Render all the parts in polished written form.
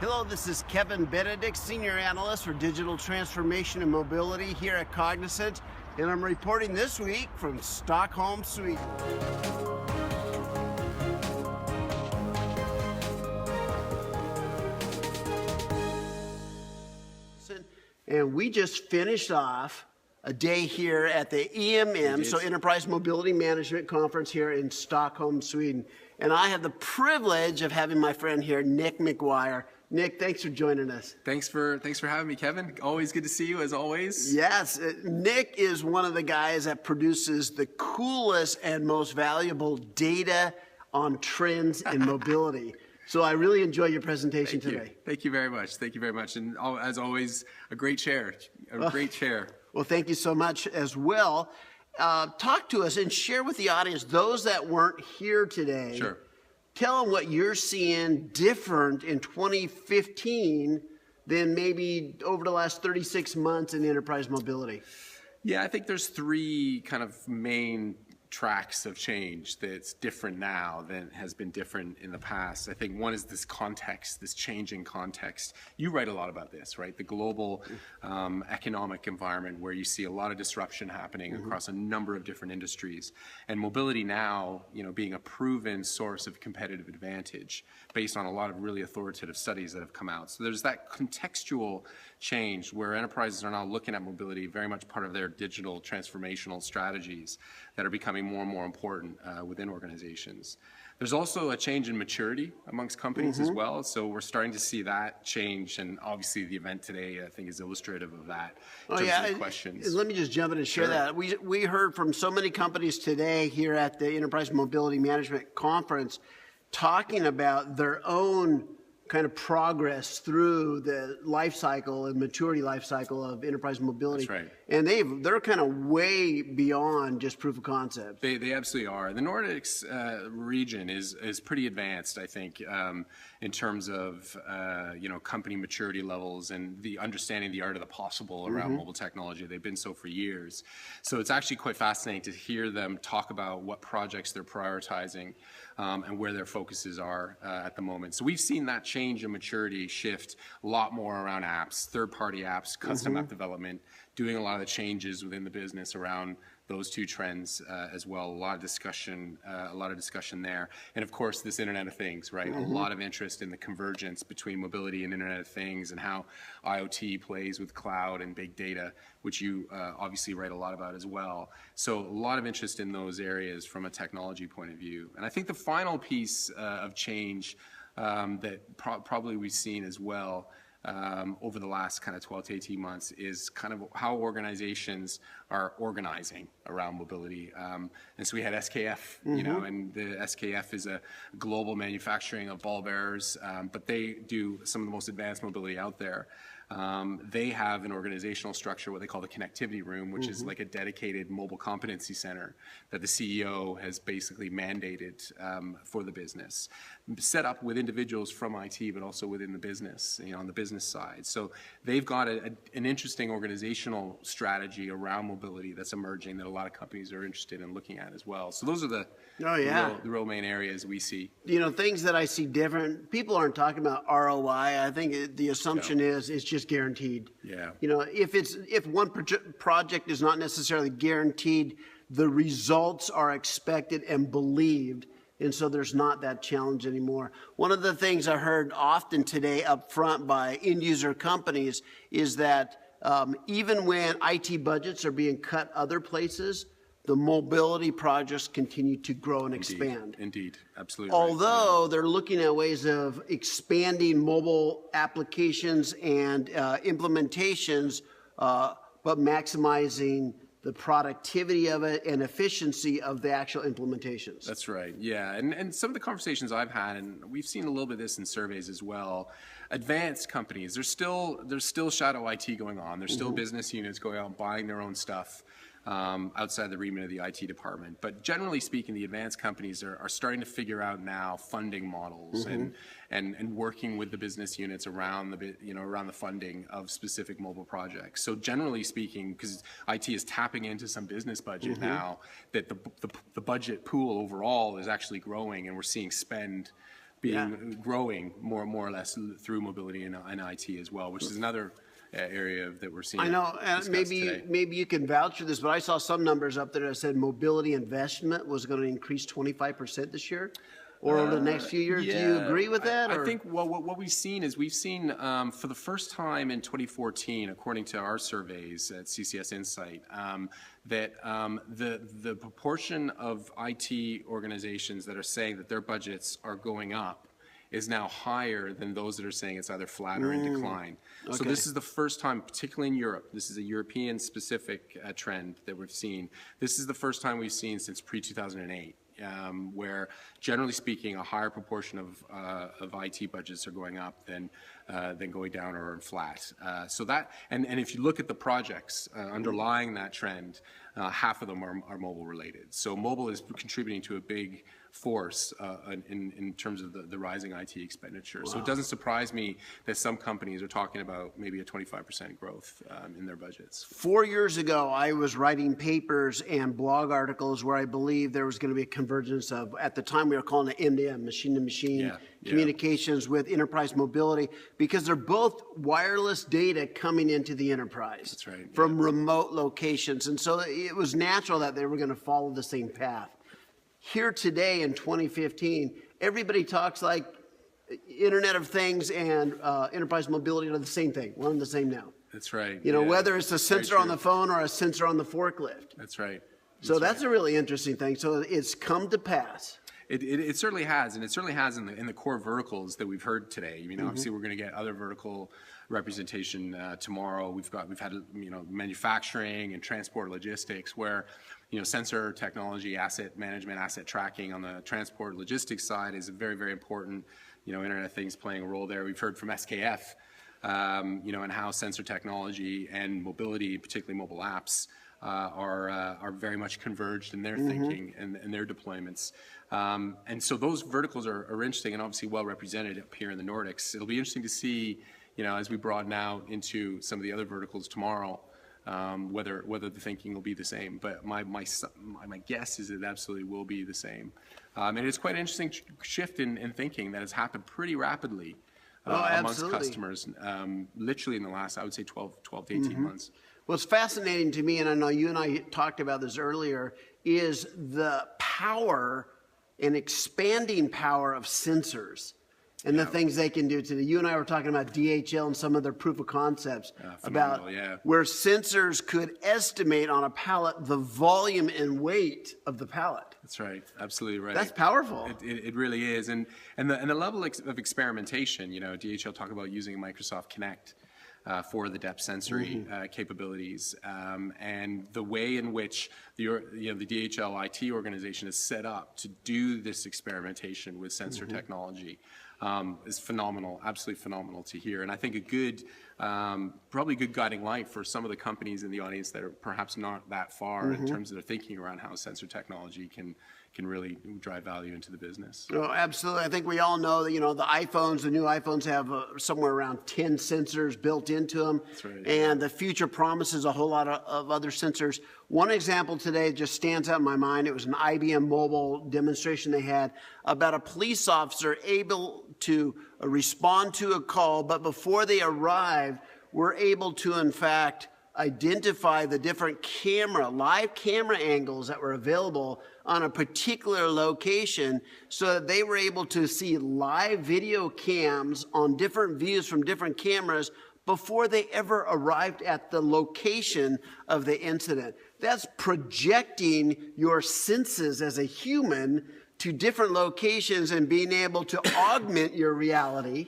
Hello, this is Kevin Benedict, Senior Analyst for Digital Transformation and Mobility here at Cognizant, and I'm reporting this week from Stockholm, Sweden. And we just finished off a day here at the EMM, so Enterprise Mobility Management Conference here in Stockholm, Sweden. And I have the privilege of having my friend here, Nick Mcquire. Nick, thanks for joining us. Thanks for having me, Kevin. Always good to see you, as always. Yes, Nick is one of the guys that produces the coolest and most valuable data on trends in mobility. So I really enjoy your presentation today. Thank you very much. Thank you very much. And as always, a great chair. Great chair. Well, thank you so much as well. Talk to us and share with the audience, those that weren't here today. Sure. Tell them what you're seeing different in 2015 than maybe over the last 36 months in enterprise mobility. Yeah, I think there's three kind of main tracks of change that's different now than has been different in the past. I think one is this context, this changing context. You write a lot about this, right? The global economic environment where you see a lot of disruption happening across a number of different industries. And mobility now, being a proven source of competitive advantage based on a lot of really authoritative studies that have come out. So there's that contextual change where enterprises are now looking at mobility very much part of their digital transformational strategies that are becoming more and more important within organizations. There's also a change in maturity amongst companies as well, so we're starting to see that change, and obviously the event today I think is illustrative of that. Questions. Let me just jump in and share that. We heard from so many companies today here at the Enterprise Mobility Management Conference talking about their own kind of progress through the life cycle and maturity life cycle of enterprise mobility. That's right. And they're kind of way beyond just proof of concept. They absolutely are. The Nordics region is pretty advanced, I think, in terms of company maturity levels and the understanding the art of the possible around mobile technology. They've been so for years. So it's actually quite fascinating to hear them talk about what projects they're prioritizing and where their focuses are at the moment. So we've seen that change in maturity shift a lot more around apps, third-party apps, custom app development, doing a lot of the changes within the business around those two trends as well. A lot of discussion there. And of course, this Internet of Things, right? A lot of interest in the convergence between mobility and Internet of Things and how IoT plays with cloud and big data, which you obviously write a lot about as well. So a lot of interest in those areas from a technology point of view. And I think the final piece of change that probably we've seen as well over the last kind of 12 to 18 months is kind of how organizations are organizing around mobility. And so we had SKF, and the SKF is a global manufacturing of ball bearers, but they do some of the most advanced mobility out there. They have an organizational structure, what they call the connectivity room, which is like a dedicated mobile competency center that the CEO has basically mandated for the business, set up with individuals from IT, but also within the business, on the business side. So they've got an interesting organizational strategy around mobility that's emerging that a lot of companies are interested in looking at as well. So those are the real main areas we see. Things that I see different. People aren't talking about ROI. I think the assumption is it's just guaranteed. Yeah. If one project is not necessarily guaranteed, the results are expected and believed, and so there's not that challenge anymore. One of the things I heard often today up front by end user companies is that even when IT budgets are being cut other places, the mobility projects continue to grow and expand. Indeed, absolutely. Although they're looking at ways of expanding mobile applications and implementations, but maximizing the productivity of it and efficiency of the actual implementations. That's right, yeah. And some of the conversations I've had, and we've seen a little bit of this in surveys as well, advanced companies, there's still shadow IT going on. There's still business units going out and buying their own stuff outside the remit of the IT department. But generally speaking, the advanced companies are starting to figure out now funding models and working with the business units around the funding of specific mobile projects. So generally speaking, because IT is tapping into some business budget now, that the budget pool overall is actually growing, and we're seeing spend growing more or less through mobility and IT as well, which is another area that we're seeing. I know, and maybe you can vouch for this, but I saw some numbers up there that said mobility investment was going to increase 25% this year, or over the next few years. Do you agree with that? I think what we've seen is for the first time in 2014, according to our surveys at CCS Insight, that the proportion of IT organizations that are saying that their budgets are going up is now higher than those that are saying it's either flat or in decline. Okay. So this is the first time, particularly in Europe, this is a European-specific trend that we've seen. This is the first time we've seen since pre-2008. Where, generally speaking, a higher proportion of IT budgets are going up than going down or flat. So that, and if you look at the projects underlying that trend, half of them are mobile related. So mobile is contributing to a big force in terms of the rising IT expenditure. Wow. So it doesn't surprise me that some companies are talking about maybe a 25% growth in their budgets. 4 years ago, I was writing papers and blog articles where I believe there was going to be a convergence of, at the time we were calling it MDM, machine-to-machine communications with enterprise mobility, because they're both wireless data coming into the enterprise. That's right. From remote locations. And so it was natural that they were going to follow the same path. Here today in 2015, everybody talks like Internet of Things and enterprise mobility are the same thing. One and the same now. That's right. You know, whether it's a sensor on the phone or a sensor on the forklift. That's right. So that's a really interesting thing. So it's come to pass. It certainly has, and it certainly has in the core verticals that we've heard today. I mean, obviously, we're going to get other vertical representation tomorrow. We've had manufacturing and transport logistics, where sensor technology, asset management, asset tracking on the transport logistics side is very, very important. Internet of Things playing a role there. We've heard from SKF, and how sensor technology and mobility, particularly mobile apps, are very much converged in their thinking and their deployments. And so those verticals are interesting and obviously well represented up here in the Nordics. It'll be interesting to see, as we broaden out into some of the other verticals tomorrow, whether the thinking will be the same. But my guess is it absolutely will be the same. And it's quite an interesting shift in thinking that has happened pretty rapidly amongst customers, literally in the last, I would say, 12 to 18 months. What's fascinating to me, and I know you and I talked about this earlier, is the power and expanding power of sensors and the things they can do today. You and I were talking about DHL and some of their proof of concepts about where sensors could estimate on a pallet the volume and weight of the pallet. That's right. Absolutely right. That's powerful. It really is. And the level of experimentation, DHL talk about using Microsoft Connect for the depth sensory capabilities, and the way in which the DHL IT organization is set up to do this experimentation with sensor technology is phenomenal, absolutely phenomenal to hear. And I think probably a good guiding light for some of the companies in the audience that are perhaps not that far in terms of their thinking around how sensor technology can really drive value into the business. Oh, absolutely. I think we all know that, the new iPhones have somewhere around 10 sensors built into them. That's right. And the future promises a whole lot of other sensors. One example today just stands out in my mind. It was an IBM mobile demonstration they had about a police officer able to respond to a call, but before they arrived, were able to, in fact, identify the different live camera angles that were available on a particular location, so that they were able to see live video cams on different views from different cameras before they ever arrived at the location of the incident. That's projecting your senses as a human to different locations and being able to augment your reality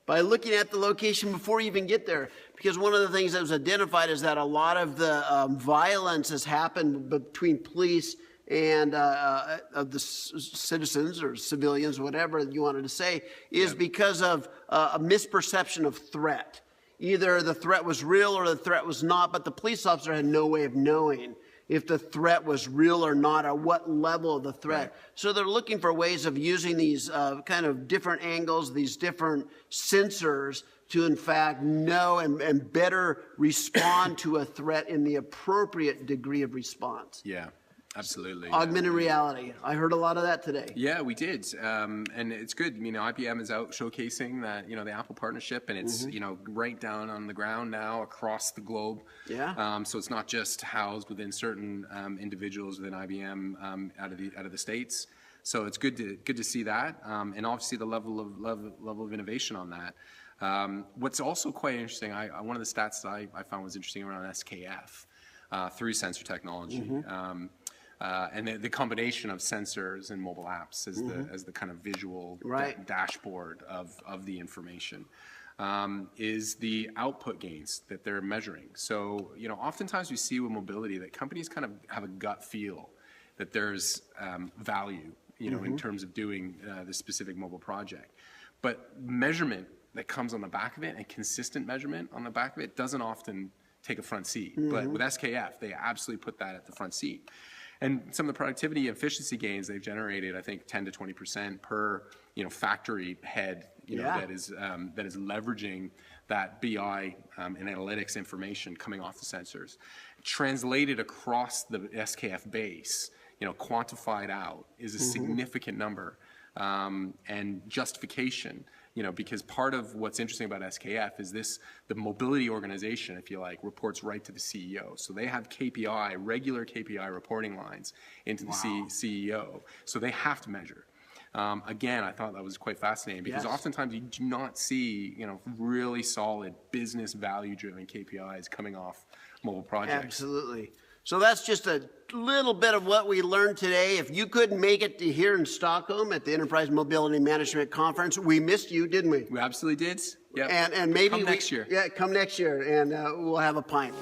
by looking at the location before you even get there. Because one of the things that was identified is that a lot of the violence has happened between police and of the citizens or civilians, whatever you wanted to say, is because of a misperception of threat. Either the threat was real or the threat was not, but the police officer had no way of knowing if the threat was real or not, or what level of the threat. Right. So they're looking for ways of using these kind of different angles, these different sensors to, in fact, know and better respond to a threat in the appropriate degree of response. Yeah. Absolutely. Augmented reality. I heard a lot of that today. Yeah, we did, and it's good. IBM is out showcasing that, the Apple partnership, and it's right down on the ground now across the globe. Yeah. So it's not just housed within certain individuals within IBM out of the States. So it's good to see that, and obviously the level of innovation on that. What's also quite interesting, one of the stats that I found was interesting around SKF through sensor technology. And the combination of sensors and mobile apps as the kind of visual dashboard of the information is the output gains that they're measuring. So, oftentimes we see with mobility that companies kind of have a gut feel that there's value, in terms of doing the specific mobile project. But measurement that comes on the back of it, and consistent measurement on the back of it, doesn't often take a front seat. But with SKF, they absolutely put that at the front seat. And some of the productivity and efficiency gains they've generated, I think 10 to 20% per factory head, that is leveraging that BI and analytics information coming off the sensors, translated across the SKF base, quantified out, is a significant number, and justification. Because part of what's interesting about SKF is the mobility organization, if you like, reports right to the CEO. So they have regular KPI reporting lines into the CEO. So they have to measure. Again, I thought that was quite fascinating because oftentimes you do not see, really solid business value-driven KPIs coming off mobile projects. Absolutely. So that's just a little bit of what we learned today. If you couldn't make it to here in Stockholm at the Enterprise Mobility Management Conference, we missed you, didn't we? We absolutely did. Yeah. And maybe come next year. Yeah, come next year, and we'll have a pint.